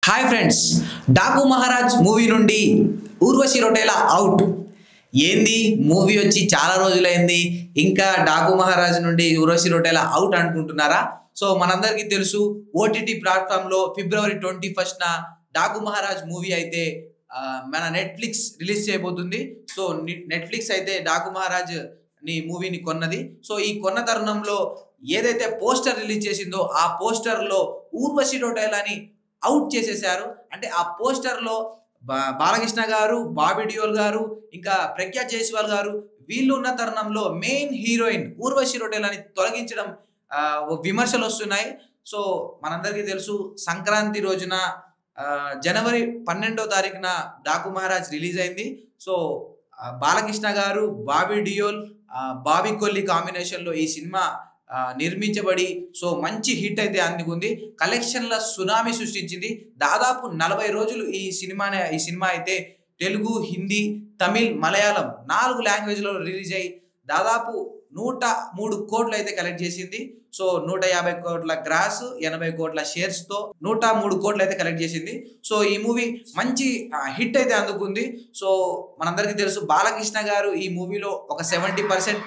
Hi friends, Daaku Maharaj movie నుండి Urvashi రొటేలా out. ఏంది movie వచ్చి చాలా రోజులైంది, ఇంకా డాకు మహారాజ్ నుండి ఊర్వశి రొటేలా అవుట్ అనుకుంటున్నారా? సో మనందరికీ తెలుసు, ఓటీటీ ప్లాట్ఫామ్లో February 21st Daaku Maharaj movie అయితే మన నెట్ఫ్లిక్స్ రిలీజ్ చేయబోతుంది. సో నెట్ఫ్లిక్స్ అయితే డాకు మహారాజ్ మూవీని కొన్నది. సో ఈ కొన్న తరుణంలో ఏదైతే పోస్టర్ రిలీజ్ చేసిందో ఆ పోస్టర్లో ఊర్వశి రొటేలాని అవుట్ చేసేసారు. అంటే ఆ పోస్టర్లో బాలకృష్ణ గారు, బాబీ డియోల్ గారు, ఇంకా ప్రజ్ఞా జైస్వాల్ గారు వీళ్ళు ఉన్న తరుణంలో మెయిన్ హీరోయిన్ ఊర్వశి రొటేలాని తొలగించడం విమర్శలు వస్తున్నాయి. సో మనందరికీ తెలుసు, సంక్రాంతి రోజున జనవరి 12వ తారీఖున డాకు మహారాజ్ రిలీజ్ అయింది. సో బాలకృష్ణ గారు, బాబీ డియోల్, బాబీ కొల్లి కాంబినేషన్లో ఈ సినిమా నిర్మించబడి సో మంచి హిట్ అయితే అందుకుంది. కలెక్షన్ల సునామీ సృష్టించింది. దాదాపు 40 రోజులు ఈ సినిమా అయితే తెలుగు, హిందీ, తమిళ్, మలయాళం 4 లాంగ్వేజ్లో రిలీజ్ అయ్యి దాదాపు 103 కోట్లు అయితే కలెక్ట్ చేసింది. సో 150 కోట్ల గ్రాస్, 80 కోట్ల షేర్స్తో 103 కోట్లు అయితే కలెక్ట్ చేసింది. సో ఈ మూవీ మంచి హిట్ అయితే అందుకుంది. సో మనందరికీ తెలుసు, బాలకృష్ణ గారు ఈ మూవీలో ఒక 70%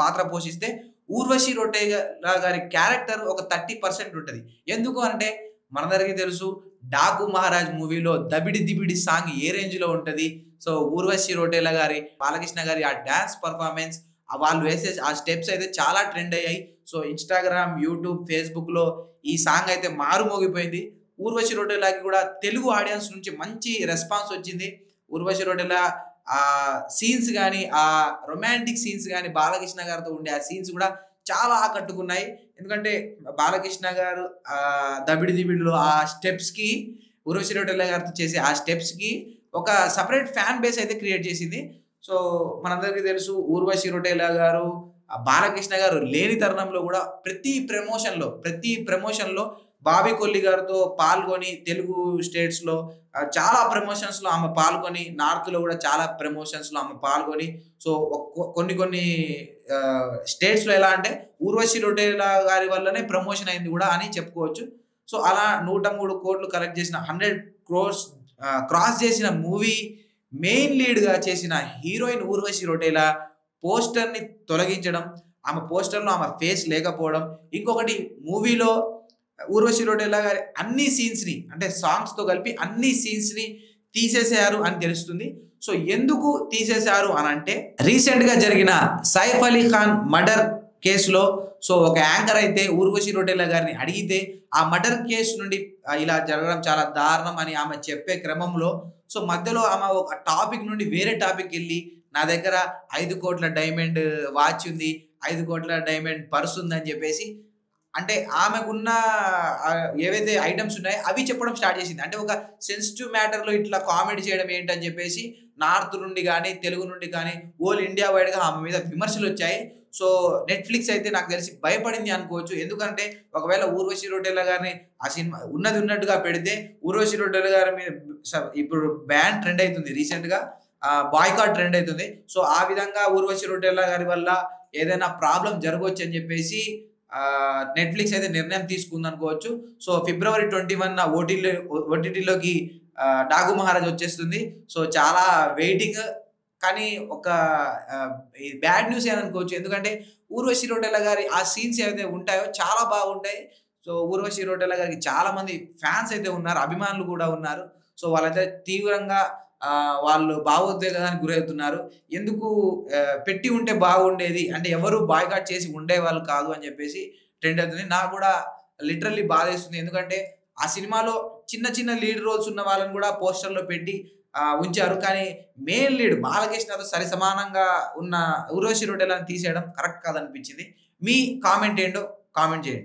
పాత్ర పోషిస్తే ఊర్వశి రొటేలా గారి క్యారెక్టర్ ఒక 30% ఉంటుంది. ఎందుకు అంటే మనందరికీ తెలుసు, డాకు మహారాజ్ మూవీలో దబిడి దిబిడి సాంగ్ ఏ రేంజ్ లో ఉంటది. సో ఊర్వశి రొటేలా గారి, బాలకృష్ణ గారి ఆ డాన్స్ పర్ఫార్మెన్స్, వాళ్ళు వేసే ఆ స్టెప్స్ అయితే చాలా ట్రెండ్ అయ్యాయి. సో ఇన్స్టాగ్రామ్, యూట్యూబ్, ఫేస్బుక్ లో ఈ సాంగ్ అయితే మారుమోగిపోయింది. ఊర్వశి రొటేలాకి కూడా తెలుగు ఆడియన్స్ నుంచి మంచి రెస్పాన్స్ వచ్చింది. ఊర్వశి రొటేలా ఆ సీన్స్ కానీ, ఆ రొమాంటిక్ సీన్స్ కానీ, బాలకృష్ణ గారితో ఉండే ఆ సీన్స్ కూడా చాలా ఆకట్టుకున్నాయి. ఎందుకంటే బాలకృష్ణ గారు దబిడి దిబిడిలో ఆ స్టెప్స్ కి, ఊర్వశి రొటేలా గారితో చేసే ఆ స్టెప్స్ కి ఒక సపరేట్ ఫ్యాన్ బేస్ అయితే క్రియేట్ చేసింది. సో మనందరికీ తెలుసు, ఊర్వశి రొటేలా గారు, బాలకృష్ణ గారు లేని తరుణంలో కూడా ప్రతి ప్రమోషన్లో బాబీ కొల్లి గారితో పాల్గొని, తెలుగు స్టేట్స్లో చాలా ప్రమోషన్స్లో ఆమె పాల్గొని, నార్త్లో కూడా చాలా ప్రమోషన్స్లో ఆమె పాల్గొని, సో కొన్ని స్టేట్స్లో ఎలా అంటే ఊర్వశి రొటేలా గారి వల్లనే ప్రమోషన్ అయింది కూడా అని చెప్పుకోవచ్చు. సో అలా 103 కోట్లు కలెక్ట్ చేసిన, 100 crores క్రాస్ చేసిన మూవీ మెయిన్ లీడ్గా చేసిన హీరోయిన్ ఊర్వశి రొటేలా పోస్టర్ని తొలగించడం, ఆమె పోస్టర్లో ఆమె ఫేస్ లేకపోవడం, ఇంకొకటి మూవీలో ఊర్వశి రొటేలా గారి అన్ని సీన్స్ని, అంటే సాంగ్స్తో కలిపి అన్ని సీన్స్ని తీసేశారు అని తెలుస్తుంది. సో ఎందుకు తీసేశారు అని అంటే, రీసెంట్గా జరిగిన సైఫ్ అలీ ఖాన్ మర్డర్ కేసులో సో ఒక యాంకర్ అయితే ఊర్వశి రొటేలా గారిని అడిగితే ఆ మర్డర్ కేసు నుండి ఇలా జరగడం చాలా దారుణం అని ఆమె చెప్పే క్రమంలో సో మధ్యలో ఆమె ఒక టాపిక్ నుండి వేరే టాపిక్ వెళ్ళి, నా దగ్గర 5 కోట్ల డైమండ్ వాచ్ ఉంది, 5 కోట్ల డైమండ్ పర్స్ ఉంది అని చెప్పేసి, అంటే ఆమెకున్న ఏవైతే ఐటమ్స్ ఉన్నాయో అవి చెప్పడం స్టార్ట్ చేసింది. అంటే ఒక సెన్సిటివ్ మ్యాటర్లో ఇట్లా కామెడీ చేయడం ఏంటని చెప్పేసి నార్త్ నుండి కానీ, తెలుగు నుండి కానీ, ఓల్ ఇండియా వైడ్గా ఆమె మీద విమర్శలు వచ్చాయి. సో నెట్ఫ్లిక్స్ అయితే నాకు తెలిసి భయపడింది అనుకోవచ్చు. ఎందుకంటే ఒకవేళ ఊర్వశి రొటేలా గారిని ఆ సినిమా ఉన్నట్టుగా పెడితే, ఊర్వశి రొటేలా గారి మీద ఇప్పుడు బ్యాన్ ట్రెండ్ అవుతుంది, రీసెంట్గా బాయ్కాట్ ట్రెండ్ అవుతుంది. సో ఆ విధంగా ఊర్వశి రొటేలా గారి వల్ల ఏదైనా ప్రాబ్లం జరగవచ్చు అని చెప్పేసి నెట్ఫ్లిక్స్ అయితే నిర్ణయం తీసుకుంది అనుకోవచ్చు. సో February 21 ఓటీటీలోకి డాకు మహారాజ్ వచ్చేస్తుంది. సో చాలా వెయిటింగ్, కానీ ఒక బ్యాడ్ న్యూస్ అని అనుకోవచ్చు. ఎందుకంటే ఊర్వశి రొటేలా గారి ఆ సీన్స్ ఏవైతే ఉంటాయో చాలా బాగుంటాయి. సో ఊర్వశి రొటేలా గారికి చాలా మంది ఫ్యాన్స్ అయితే ఉన్నారు, అభిమానులు కూడా ఉన్నారు. సో వాళ్ళైతే తీవ్రంగా వాళ్ళు భావోద్వేగానికి గురవుతున్నారు. ఎందుకు పెట్టి ఉంటే బాగుండేది, అంటే ఎవరు బాయ్కాట్ చేసి ఉండేవాళ్ళు కాదు అని చెప్పేసి ట్రెండ్ అవుతుంది. నాకు కూడా లిటరల్లీ బాధేస్తుంది. ఎందుకంటే ఆ సినిమాలో చిన్న లీడ్ రోల్స్ ఉన్న వాళ్ళని కూడా పోస్టర్లో పెట్టి ఉంచారు. కానీ మెయిన్ లీడ్ బాలకృష్ణతో సరి సమానంగా ఉన్న ఊర్వశి రొటేలాని తీసేయడం కరెక్ట్ కాదనిపించింది. మీ కామెంట్ ఏంటో కామెంట్ చేయండి.